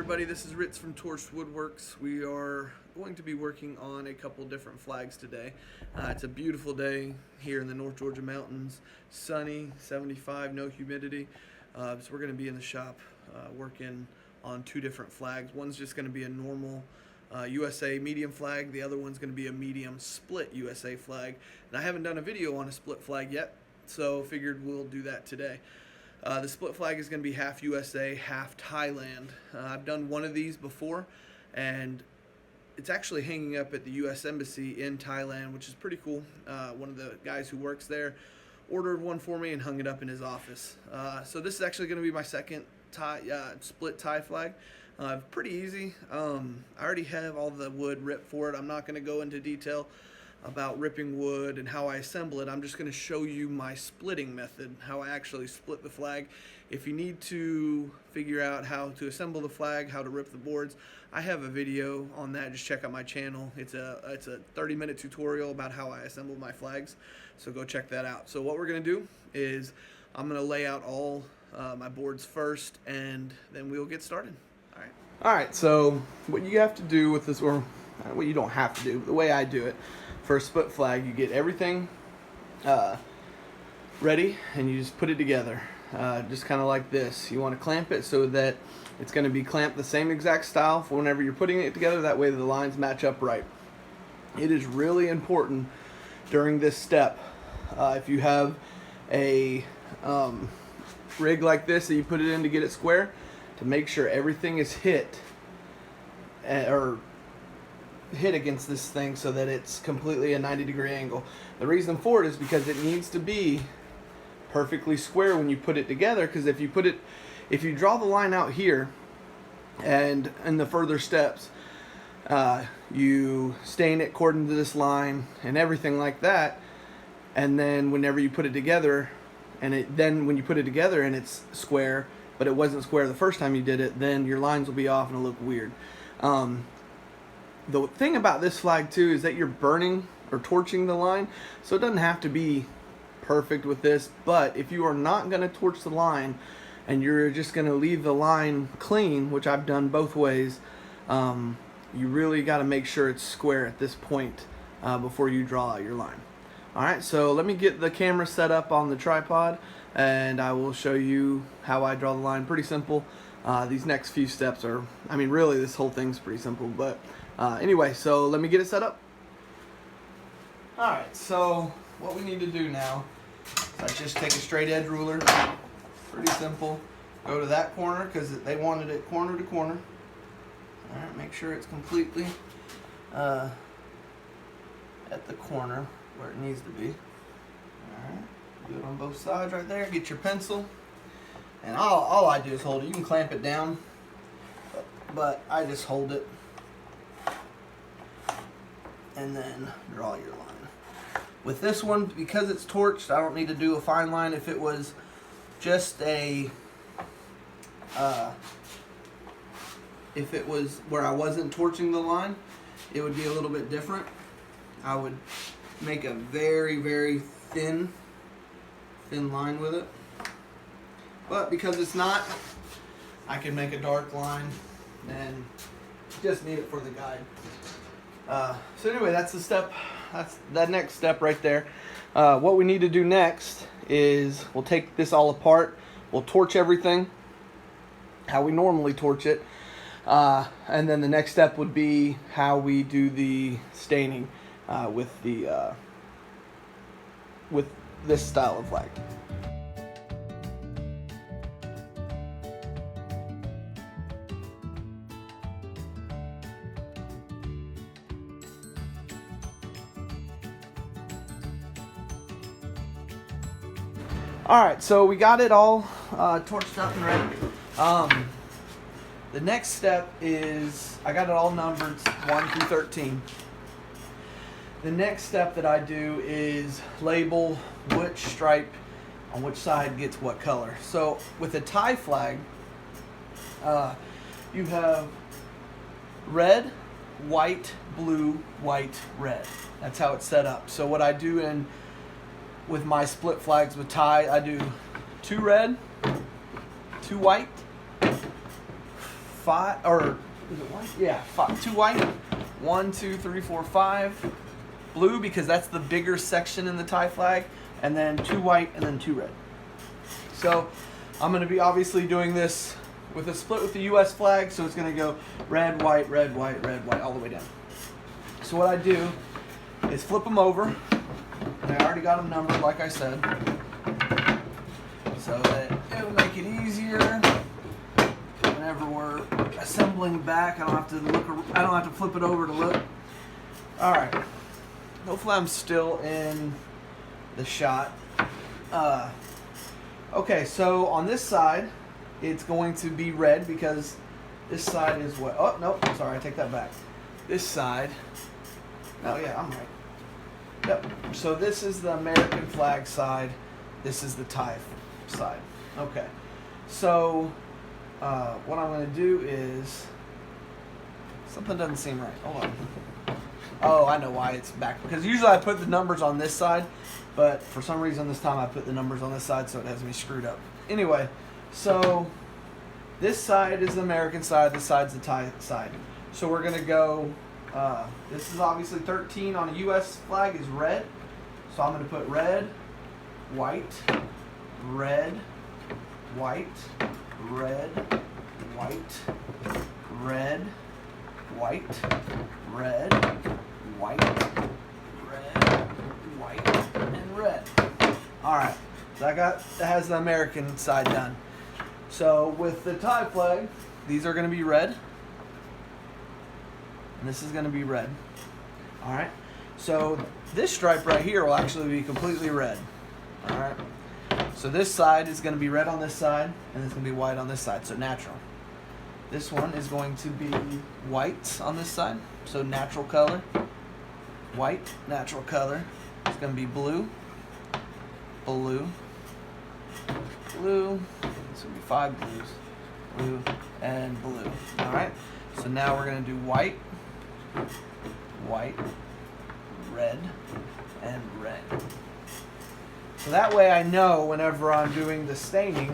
everybody, this is Ritz from Torched Woodworks. We are going to be working on a couple different flags today. It's a beautiful day here in the North Georgia mountains. Sunny, 75, no humidity. So we're going to be in the shop working on two different flags. One's just going to be a normal USA medium flag. The other one's going to be a medium split USA flag. And I haven't done a video on a split flag yet, so figured we'll do that today. The split flag is going to be half USA, half Thailand. I've done one of these before, and it's actually hanging up at the U.S. Embassy in Thailand, which is pretty cool. One of the guys who works there ordered one for me and hung it up in his office. So this is actually going to be my second split Thai flag. Pretty easy. I already have all the wood ripped for it. I'm not going to go into detail about ripping wood and how I assemble it. I'm just going to show you my splitting method, how I actually split the flag. If you need to figure out how to assemble the flag, how to rip the boards, I have a video on that. Just check out my channel. It's a 30-minute tutorial about how I assemble my flags, so go check that out. So what we're going to do is I'm going to lay out all my boards first, and then we'll get started. All right, so what you have to do with this, or what you don't have to do, the way I do it, for a split flag, you get everything ready and you just put it together, just kind of like this. You want to clamp it so that it's going to be clamped the same exact style for whenever you're putting it together. That way the lines match up right. It is really important during this step, if you have a rig like this that you put it in to get it square, to make sure everything is hit against this thing so that it's completely a 90-degree angle. The reason for it is because it needs to be perfectly square when you put it together, because if you draw the line out here and in the further steps you stain it according to this line and everything like that, and then whenever you put it together and when you put it together and it's square but it wasn't square the first time you did it, then your lines will be off and it'll look weird. The thing about this flag too is that you're burning or torching the line, so it doesn't have to be perfect with this, but if you are not going to torch the line and you're just going to leave the line clean, which I've done both ways, you really got to make sure it's square at this point before you draw out your line. Alright, so let me get the camera set up on the tripod and I will show you how I draw the line. Pretty simple. These next few steps are, really this whole thing's pretty simple, but anyway, so let me get it set up. Alright, so what we need to do now is I just take a straight edge ruler, pretty simple, go to that corner because they wanted it corner to corner. Alright, make sure it's completely at the corner where it needs to be. Alright, do it on both sides right there, get your pencil. And all I do is hold it. You can clamp it down, but I just hold it and then draw your line. With this one, because it's torched, I don't need to do a fine line. If it was just if it was where I wasn't torching the line, it would be a little bit different. I would make a very, very thin line with it. But because it's not, I can make a dark line and just need it for the guide. So anyway, that's the step. That's that next step right there. What we need to do next is we'll take this all apart. We'll torch everything how we normally torch it. And then the next step would be how we do the staining with this style of flag. Alright, so we got it all torched up and ready. The next step is, I got it all numbered 1 through 13. The next step that I do is label which stripe on which side gets what color. So with a Thai flag, you have red, white, blue, white, red. That's how it's set up. So what I do with my split flags with Thai, I do 2 red, 2 white, 5, or is it white? Yeah, 2 white. 1, 2, 3, 4, 5 blue, because that's the bigger section in the Thai flag, and then 2 white and then 2 red. So I'm going to be obviously doing this with a split with the U.S. flag, so it's going to go red, white, red, white, red, white, all the way down. So what I do is flip them over, and I already got them numbered, like I said, so that it'll make it easier whenever we're assembling back. I don't have to flip it over to look. All right. Hopefully I'm still in the shot. Okay, so on this side, it's going to be red because this side is what? Oh, nope, sorry, I take that back. This side, oh yeah, I'm right. Yep, so this is the American flag side. This is the Thai side. Okay, so what I'm going to do is, something doesn't seem right. Hold on. Oh, I know why it's back. Because usually I put the numbers on this side, but for some reason this time I put the numbers on this side, so it has me screwed up. Anyway, so this side is the American side, this side's the Thai side. So we're going to go, this is obviously 13 on a U.S. flag is red. So I'm going to put red, white, red, white, red, white, red, white, red, white, red, white, and red. All right, so that has the American side done. So with the Thai flag, these are going to be red, and this is going to be red. All right, so this stripe right here will actually be completely red. All right, so this side is going to be red on this side, and it's going to be white on this side, so natural. This one is going to be white on this side, so natural color. White, natural color. It's going to be blue, blue, blue. It's going to be 5 blues, blue, and blue. All right. So now we're going to do white, white, red, and red. So that way I know whenever I'm doing the staining,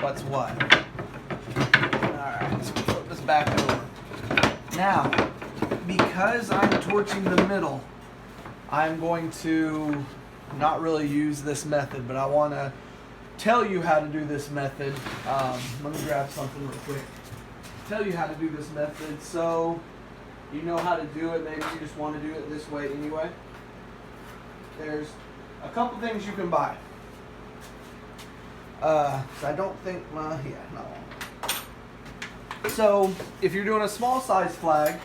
what's what. Alright, let's flip this back over. Now, because I'm torching the middle, I'm going to not really use this method, but I want to tell you how to do this method. Let me grab something real quick. Tell you how to do this method so you know how to do it. Maybe you just want to do it this way anyway. There's a couple things you can buy. So I don't think not long. So if you're doing a small size flag,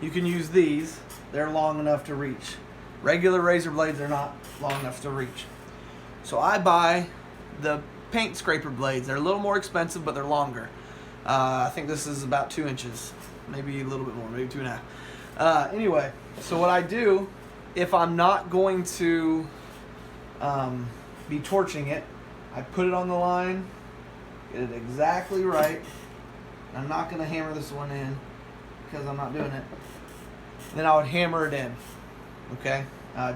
you can use these. They're long enough to reach. Regular razor blades are not long enough to reach. So I buy the paint scraper blades. They're a little more expensive, but they're longer. I think this is about 2 inches, maybe a little bit more, maybe 2.5. Anyway, so what I do, if I'm not going to be torching it, I put it on the line, get it exactly right. I'm not going to hammer this one in because I'm not doing it. Then I would hammer it in, okay?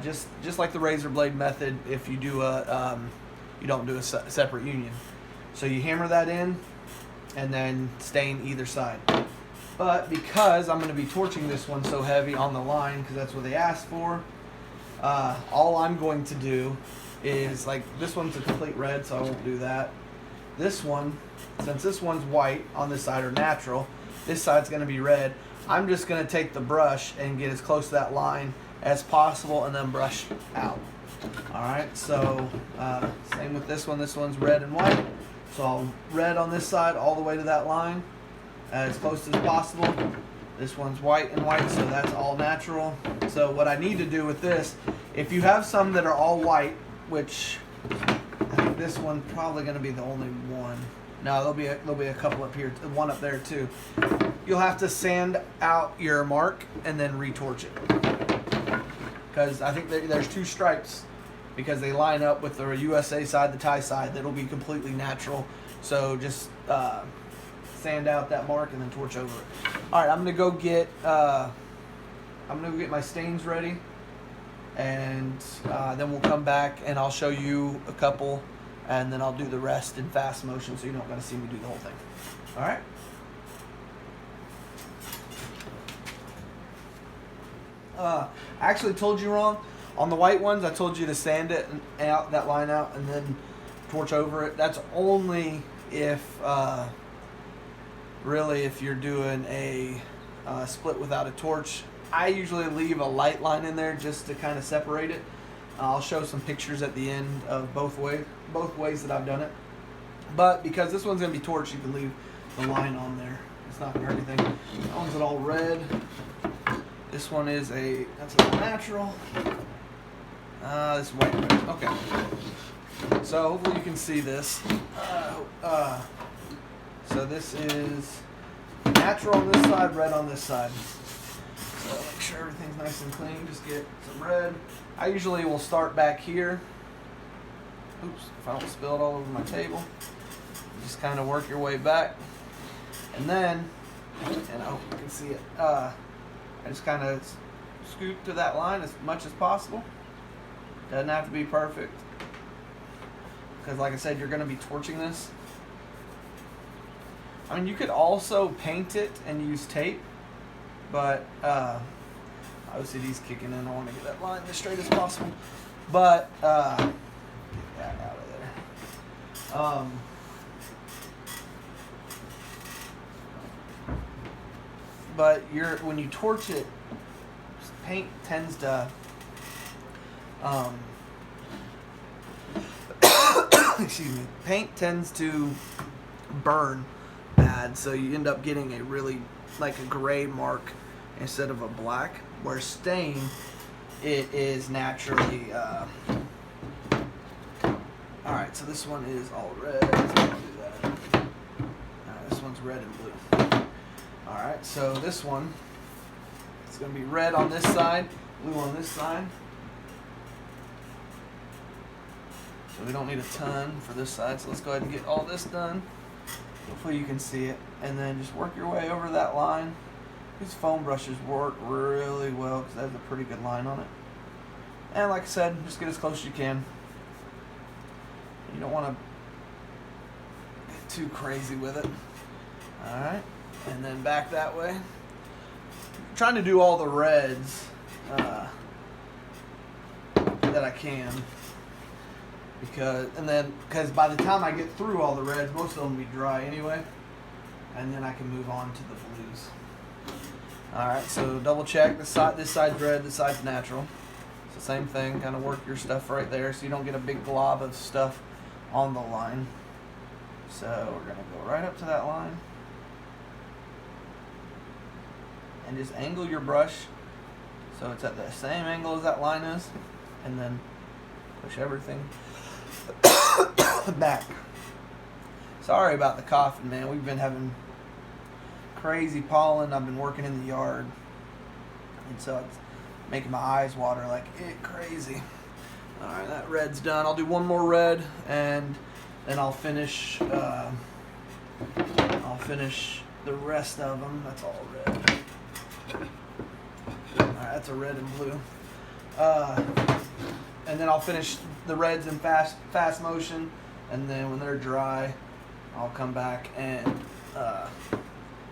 Just like the razor blade method. If you do you don't do a separate union. So you hammer that in, and then stain either side. But because I'm going to be torching this one so heavy on the line, because that's what they asked for, all I'm going to do is, like, this one's a complete red, so I won't do that. This one, since this one's white on this side, or natural, this side's going to be red, I'm just going to take the brush and get as close to that line as possible and then brush out. Alright, so same with this one. This one's red and white, so I'll red on this side all the way to that line as close as possible. This one's white and white, so that's all natural. So what I need to do with this, if you have some that are all white, which I think this one's probably going to be the only one. No, there'll be a couple up here, one up there too. You'll have to sand out your mark and then retorch it, because I think there's 2 stripes, because they line up with the USA side, the Thai side. That'll be completely natural. So just sand out that mark and then torch over it. All right, I'm gonna go get my stains ready, and then we'll come back and I'll show you a couple and then I'll do the rest in fast motion so you don't got to see me do the whole thing. All right. I actually told you wrong. On the white ones, I told you to sand it out, that line out, and then torch over it. That's only if, really, if you're doing a split without a torch. I usually leave a light line in there just to kind of separate it. I'll show some pictures at the end of both ways that I've done it. But because this one's going to be torched, you can leave the line on there. It's not going to hurt anything. That one's all red. This one is that's a natural. This is white red. Okay. So hopefully you can see this. So this is natural on this side, red on this side. So make sure everything's nice and clean. Just get some red. I usually will start back here. Oops, if I don't spill it all over my table. Just kind of work your way back. And then, and I hope you can see it, I just kind of scoop to that line as much as possible. Doesn't have to be perfect. Because like I said, you're going to be torching this. I mean, you could also paint it and use tape. But, OCD's kicking in. I want to get that line as straight as possible. But, get that out of there. But when you torch it, paint tends to, excuse me, paint tends to burn bad, so you end up getting a really, like a gray mark instead of a black, where stain, it is naturally, alright, so this one is all red, let's do that. Alright, this one's red and blue. Alright, so this one, it's going to be red on this side, blue on this side. So we don't need a ton for this side, so let's go ahead and get all this done. Hopefully you can see it. And then just work your way over that line. These foam brushes work really well because they have a pretty good line on it. And like I said, just get as close as you can. You don't want to get too crazy with it. Alright. And then back that way. I'm trying to do all the reds that I can. Because by the time I get through all the reds, most of them will be dry anyway. And then I can move on to the blues. Alright, so double check. This side's red, this side's natural. It's the same thing. Kind of work your stuff right there so you don't get a big glob of stuff on the line. So we're going to go right up to that line. And just angle your brush so it's at the same angle as that line is. And then push everything back. Sorry about the coughing, man. We've been having crazy pollen. I've been working in the yard, and so it's making my eyes water like crazy. Alright, that red's done. I'll do one more red, and then I'll finish the rest of them. That's all red. Alright, that's a red and blue. And then I'll finish the reds in fast motion, and then when they're dry, I'll come back and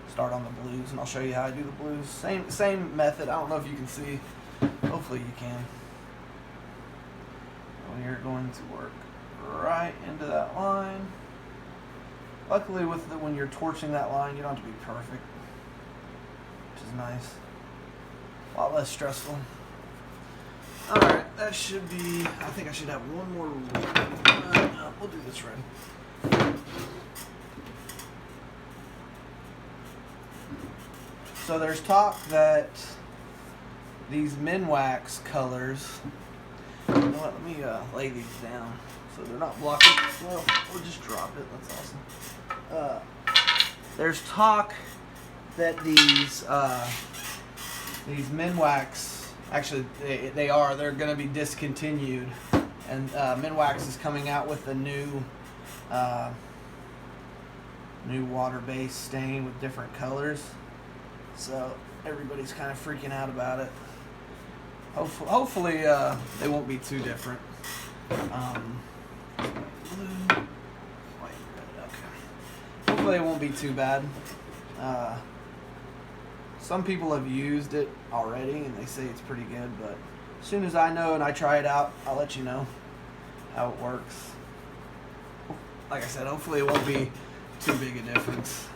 start on the blues, and I'll show you how I do the blues. Same method. I don't know if you can see. Hopefully you can. We are going to work right into that line. Luckily, when you're torching that line, you don't have to be perfect, which is nice. A lot less stressful. Alright, that should be, I think I should have one more red. We'll do this red. So there's talk that these Minwax colors, you know what, let me lay these down so they're not blocking. Well, we'll just drop it, that's awesome. There's talk that these Minwax, actually, they're going to be discontinued, and Minwax is coming out with a new water-based stain with different colors. So everybody's kind of freaking out about it. Hopefully, they won't be too different. blue, white, red. Okay. Hopefully it won't be too bad. Some people have used it already and they say it's pretty good, but as soon as I know and I try it out, I'll let you know how it works. Like I said, hopefully it won't be too big a difference.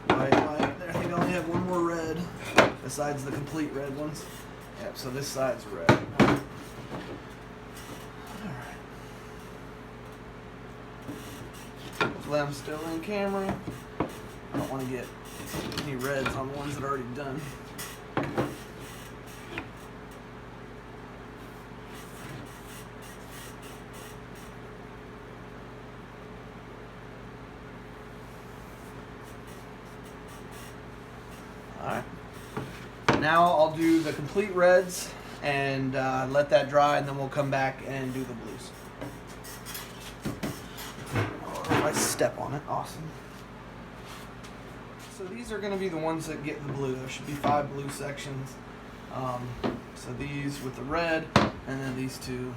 White. I think I only have one more red besides the complete red ones. Yep, so this side's red. Alright. Hopefully I'm still in camera. I don't want to get any reds on the ones that are already done. Alright. Now I'll do the complete reds and let that dry, and then we'll come back and do the blues. Oh, if I step on it, awesome. So these are going to be the ones that get the blue. There should be 5 blue sections. So these with the red, and then these two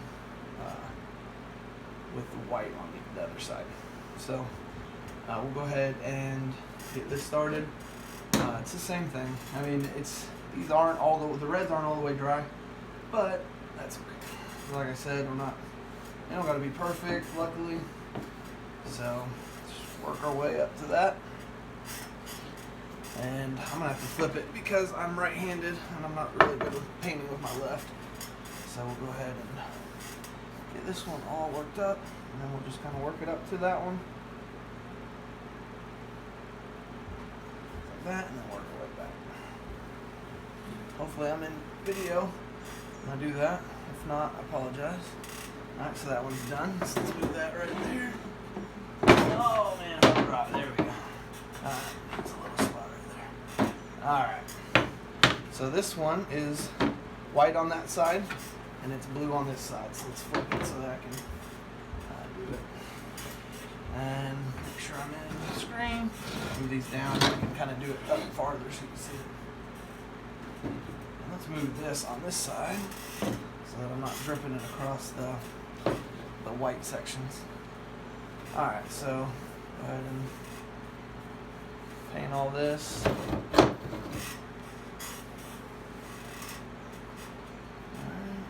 with the white on the other side. So we'll go ahead and get this started. It's the same thing. I mean, these aren't all the reds aren't all the way dry, but that's okay. Like I said, they don't got to be perfect, luckily. So just work our way up to that. And I'm gonna have to flip it because I'm right-handed and I'm not really good with painting with my left. So we'll go ahead and get this one all worked up, and then we'll just kind of work it up to that one. That, and then work our way back. Hopefully I'm in video when I do that. If not, I apologize. Alright, so that one's done. So let's move that right there. Oh man, I'm dry. There we go. Alright, that's a little spot right there. Alright. So this one is white on that side, and it's blue on this side. So let's flip it so that I can do it. And make sure I'm in the screen. Move these down. I can kind of do it up farther so you can see it. And let's move this on this side so that I'm not dripping it across the white sections. Alright, so go ahead and paint all this. Alright,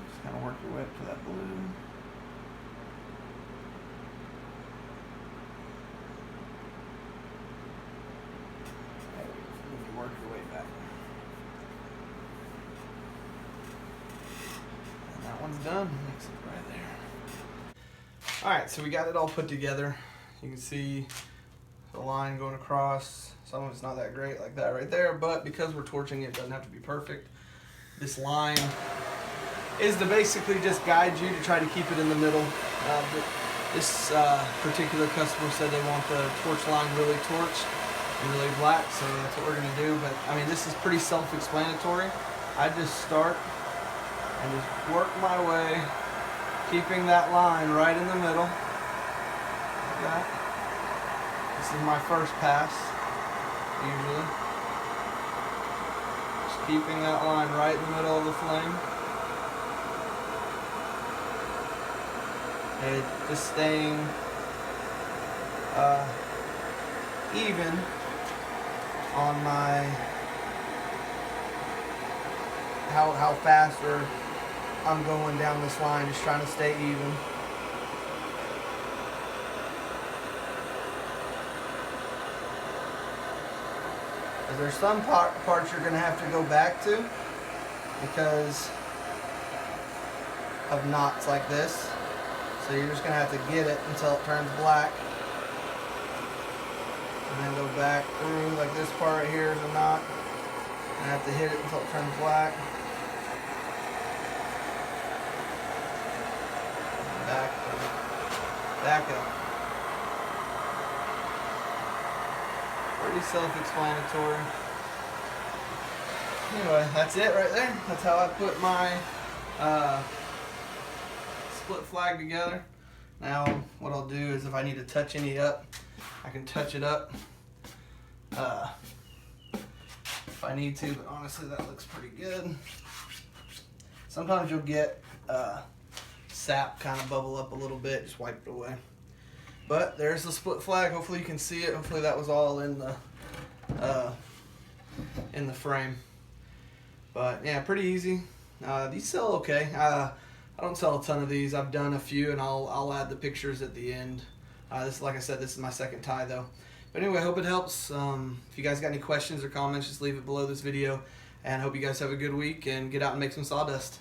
just kind of work your way up to that blue. Work your way back. And that one's done. Mix it right there. Alright, so we got it all put together. You can see the line going across. Some of it's not that great like that right there, but because we're torching it, it doesn't have to be perfect. This line is to basically just guide you to try to keep it in the middle. This particular customer said they want the torch line really torched and really black, so that's what we're going to do. But I mean, this is pretty self-explanatory. I just start and just work my way, keeping that line right in the middle, like that. This is my first pass, usually. Just keeping that line right in the middle of the flame. And just staying even on my how fast I'm going down this line, just trying to stay even. There's some parts you're going to have to go back to because of knots like this. So you're just going to have to get it until it turns black. And then go back through, like this part right here is a knot. And I have to hit it until it turns black. And back up. Pretty self-explanatory. Anyway, that's it right there. That's how I put my split flag together. Now, what I'll do is if I need to touch any up, I can touch it up if I need to, but honestly that looks pretty good. Sometimes you'll get sap kind of bubble up a little bit, just wipe it away. But there's the split flag. Hopefully you can see it. Hopefully that was all in the frame. But yeah, pretty easy. These sell okay. I don't sell a ton of these. I've done a few, and I'll add the pictures at the end. This, like I said, this is my second tie though. But anyway, I hope it helps. If you guys got any questions or comments, just leave it below this video. And I hope you guys have a good week and get out and make some sawdust.